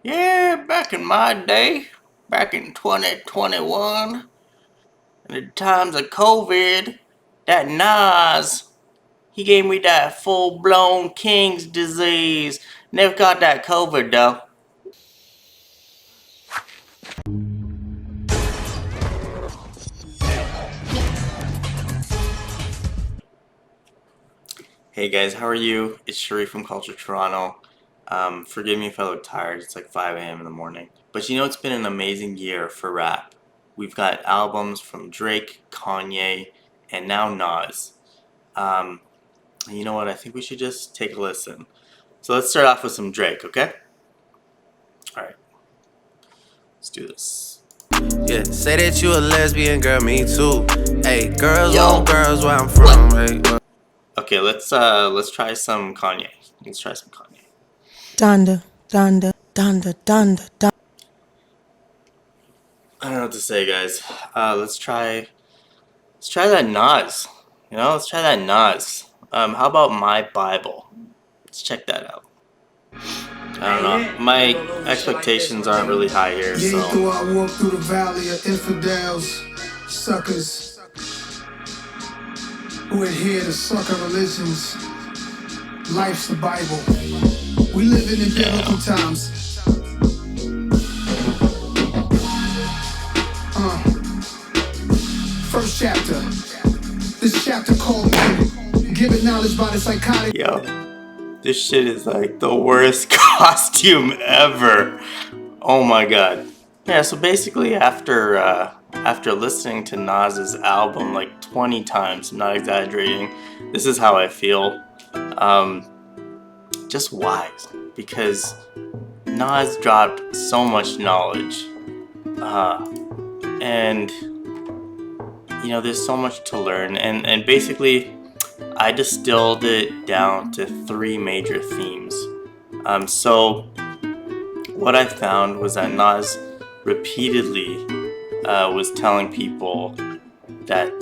Yeah, back in my day, back in 2021, in the times of COVID, that Nas, he gave me that full-blown King's disease. Never got that COVID though. Hey guys, how are you? It's Sharif from Culture Toronto. Forgive me if I look tired, it's like 5 a.m. in the morning. But you know, it's been an amazing year for rap. We've got albums from Drake, Kanye, and now Nas. Um, you know what, I think we should just take a listen. So let's start off with some Drake, okay? Alright, let's do this. Yeah, say that you a lesbian, girl, me too. Hey, girls Yo. on girls where I'm from. Hey, Okay, let's try some Kanye. Let's try some Kanye. Donda, Donda, Donda, Donda, Donda. I don't know what to say, guys. Let's try that Nas. You know, let's try that Nas. How about My Bible? Let's check that out. I don't know. My expectations aren't really high here, so. Though I walk through the valley of infidels, suckers who adhere to sucker religions. Life's the Bible. We live in biblical times. First chapter. This chapter called Given Knowledge by the Psychotic. Yo, this shit is like the worst costume ever. Oh my god. Yeah, so basically after listening to Nas's album like 20 times, I'm not exaggerating, this is how I feel. Just why? Because Nas dropped so much knowledge. And you know, there's so much to learn, and basically I distilled it down to 3 major themes. So what I found was that Nas repeatedly was telling people that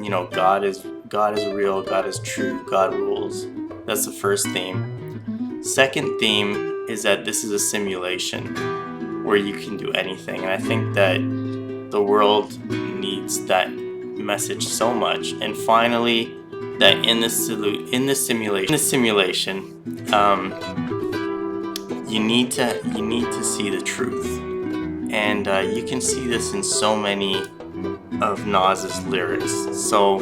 you know, God is real, God is true, God rules. That's the first theme. Second theme is that this is a simulation where you can do anything, and I think that the world needs that message so much. And finally, that in this simulation, you need to see the truth, and you can see this in so many of Nas's lyrics. So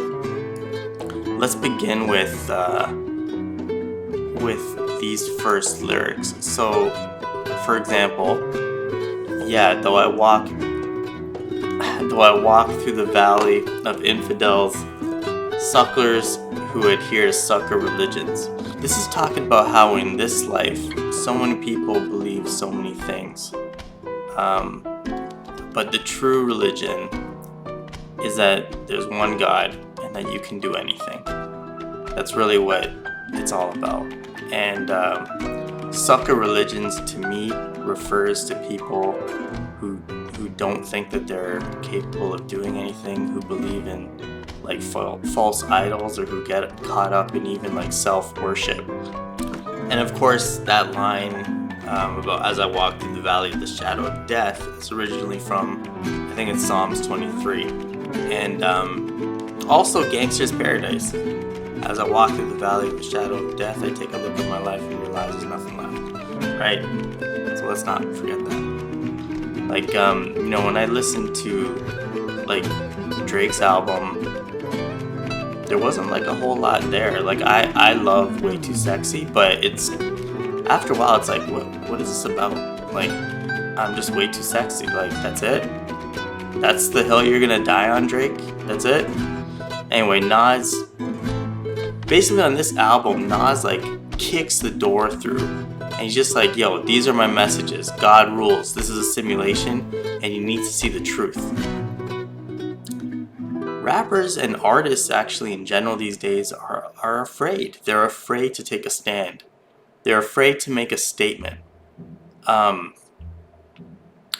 let's begin with these first lyrics. So, for example, yeah, though I walk through the valley of infidels, suckers who adhere to sucker religions. This is talking about how in this life, so many people believe so many things. But the true religion is that there's one God and that you can do anything. That's really what it's all about. And sucker religions, to me, refers to people who don't think that they're capable of doing anything, who believe in like false idols, or who get caught up in even like self-worship. And of course, that line about as I walk through the valley of the shadow of death is originally from, I think it's Psalms 23. And also Gangsters Paradise. As I walk through the valley of the shadow of death, I take a look at my life and realize there's nothing left. Right? So let's not forget that. Like, you know, when I listened to like Drake's album, there wasn't like a whole lot there. Like I love Way Too Sexy, but it's after a while it's like, what is this about? Like, I'm just way too sexy. Like, that's it? That's the hill you're gonna die on, Drake? That's it? Anyway, Nas, basically on this album, Nas like kicks the door through, and he's just like, yo, these are my messages. God rules. This is a simulation, and you need to see the truth. Rappers and artists actually in general these days are afraid. They're afraid to take a stand. They're afraid to make a statement. And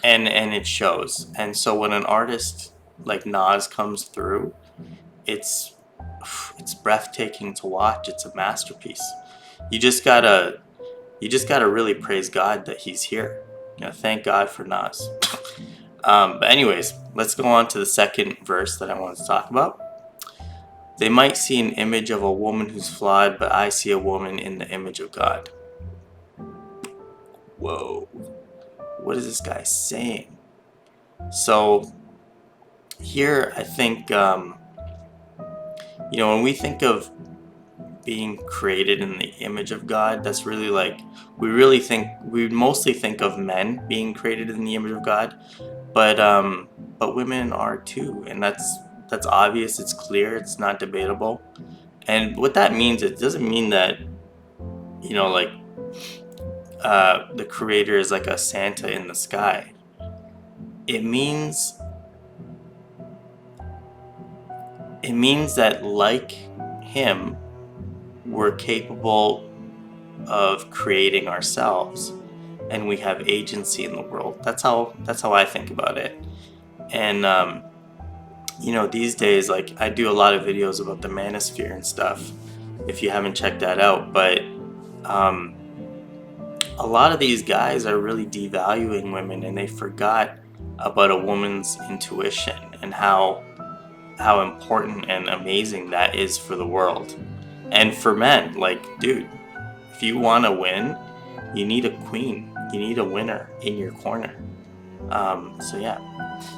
it shows. And so when an artist like Nas comes through, it's breathtaking to watch. It's a masterpiece. You just gotta really praise God that he's here. Thank God for Nas. But anyways, let's go on to the second verse that I want to talk about. They might see an image of a woman who's flawed, but I see a woman in the image of God. Whoa. What is this guy saying? So here, I think, when we think of being created in the image of God, that's really like, we mostly think of men being created in the image of God, but women are too, and that's obvious, it's clear, it's not debatable. And what that means, it doesn't mean that, the creator is like a Santa in the sky. It means that, like him, we're capable of creating ourselves, and we have agency in the world. That's how I think about it. And these days, like, I do a lot of videos about the manosphere and stuff, if you haven't checked that out. But a lot of these guys are really devaluing women, and they forgot about a woman's intuition and how important and amazing that is for the world. And for men, like, dude, if you want to win, you need a queen, you need a winner in your corner.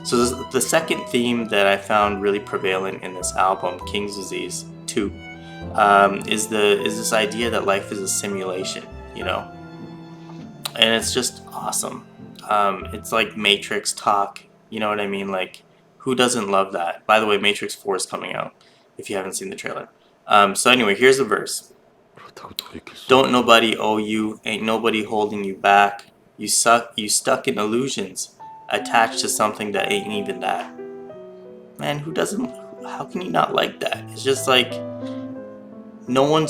So the second theme that I found really prevalent in this album, King's Disease 2, is this idea that life is a simulation, and it's just awesome. It's like Matrix talk, you know what I mean? Like, who doesn't love that? By the way, Matrix 4 is coming out, if you haven't seen the trailer. So anyway, here's the verse. Don't nobody owe you, ain't nobody holding you back. You stuck in illusions, attached to something that ain't even that. Man, how can you not like that? It's just like, no one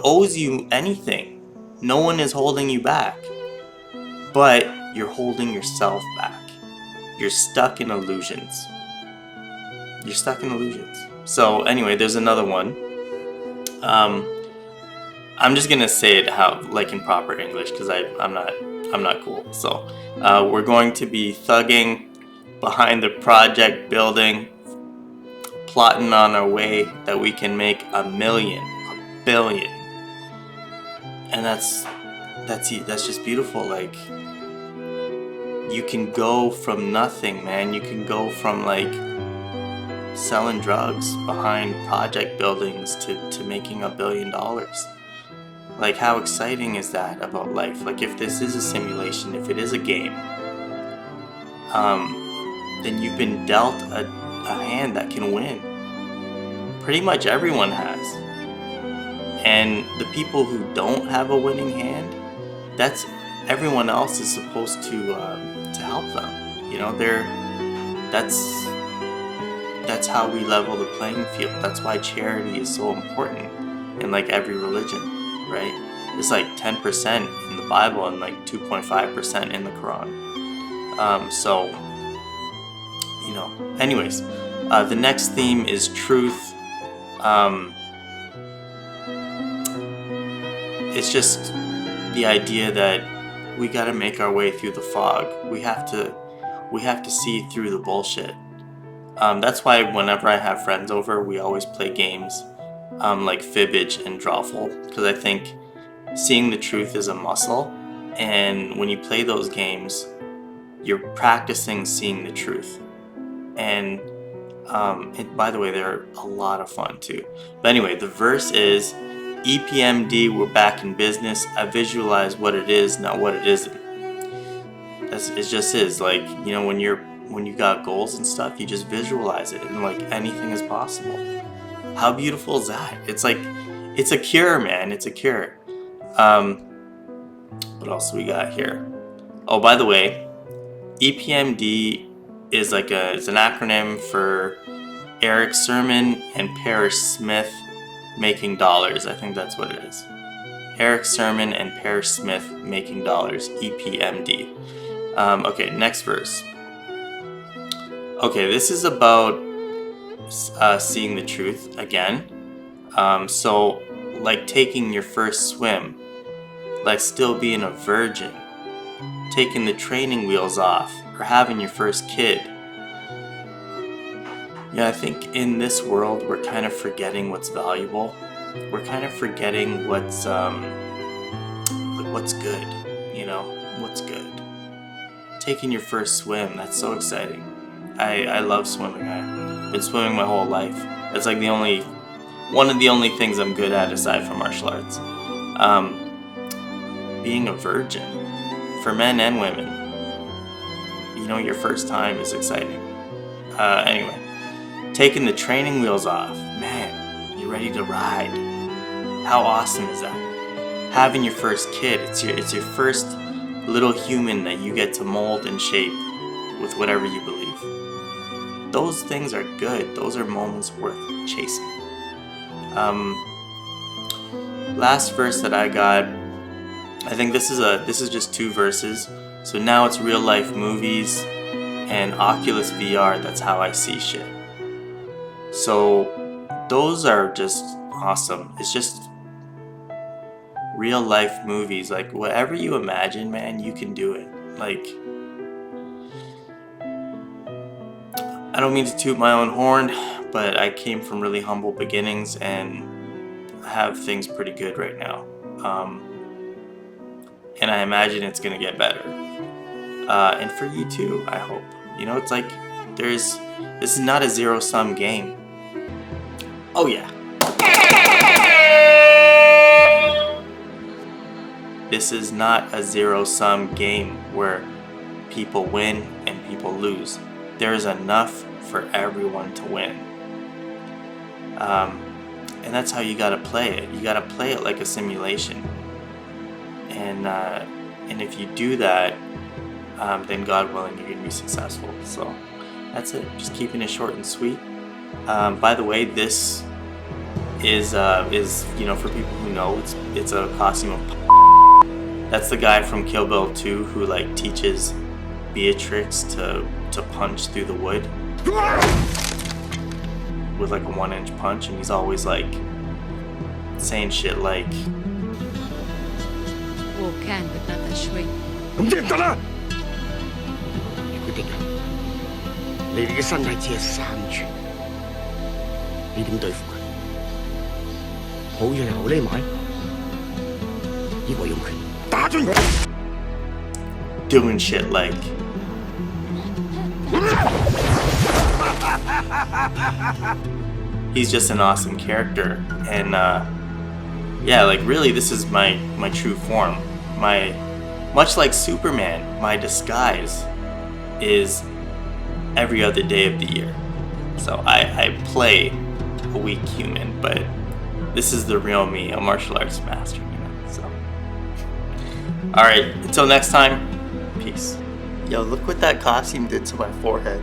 owes you anything. No one is holding you back. But you're holding yourself back. You're stuck in illusions. So anyway, there's another one. I'm just gonna say it like in proper English, because I'm not cool. So we're going to be thugging behind the project building, plotting on our way that we can make $1 billion, and that's just beautiful. Like, you can go from nothing, man. You can go from like selling drugs behind project buildings to making $1 billion. Like, how exciting is that about life? Like, if this is a simulation, if it is a game, then you've been dealt a hand that can win. Pretty much everyone has. And the people who don't have a winning hand, everyone else is supposed to help them. That's how we level the playing field. That's why charity is so important in like every religion, right? It's like 10% in the Bible and like 2.5% in the Quran. Anyways, the next theme is truth. It's just the idea that we gotta make our way through the fog. We have to see through the bullshit. That's why whenever I have friends over, we always play games like fibbage and drawful, because I think seeing the truth is a muscle, and when you play those games, you're practicing seeing the truth. And by the way, they're a lot of fun too. But anyway, the verse is, EPMD, we're back in business. I visualize what it is, not what it isn't. It just is. Like, when you got goals and stuff, you just visualize it, and like anything is possible. How beautiful is that? It's like, it's a cure, man. It's a cure. What else we got here? Oh, by the way, EPMD is it's an acronym for Eric Sermon and Parrish Smith making dollars. I think that's what it is. Eric Sermon and Parrish Smith making dollars. EPMD. Okay, next verse. Okay, this is about seeing the truth again. So, like taking your first swim, like still being a virgin, taking the training wheels off, or having your first kid. Yeah, I think in this world we're kind of forgetting what's valuable. We're kind of forgetting what's good, you know, what's good. Taking your first swim, that's so exciting. I love swimming. I've been swimming my whole life. That's like one of the only things I'm good at aside from martial arts. Being a virgin, for men and women, you know, your first time is exciting. Anyway, taking the training wheels off, man, you're ready to ride. How awesome is that? Having your first kid, it's your first little human that you get to mold and shape with whatever you believe. Those things are good. Those are moments worth chasing. Last verse that I got, I think this is just 2 verses. So now it's real life movies and Oculus VR. That's how I see shit. So those are just awesome. It's just real life movies. Like whatever you imagine, man, you can do it. Like, I don't mean to toot my own horn, but I came from really humble beginnings and have things pretty good right now. And I imagine it's gonna get better. And for you too, I hope. You know, it's like this is not a zero-sum game. Oh yeah. This is not a zero-sum game where people win and people lose. There is enough for everyone to win. And that's how you gotta play it. You gotta play it like a simulation. And if you do that, then God willing, you're gonna be successful. So that's it. Just keeping it short and sweet. By the way, this is you know, for people who know, it's a costume of. That's the guy from Kill Bill 2 who like teaches Beatrix to punch through the wood with like a 1-inch punch, and he's always like saying shit like, War can but not that shrink. 咁即係得啦！如果敵人你哋嘅身體只係3寸，你點對付佢？好嘢又匿埋，抑或用拳打進佢？ doing shit like. He's just an awesome character, and yeah, like really, this is my true form. Much like Superman, my disguise is every other day of the year. So I play a weak human, but this is the real me, a martial arts master, you know. So, all right, until next time, peace. Yo, look what that costume did to my forehead.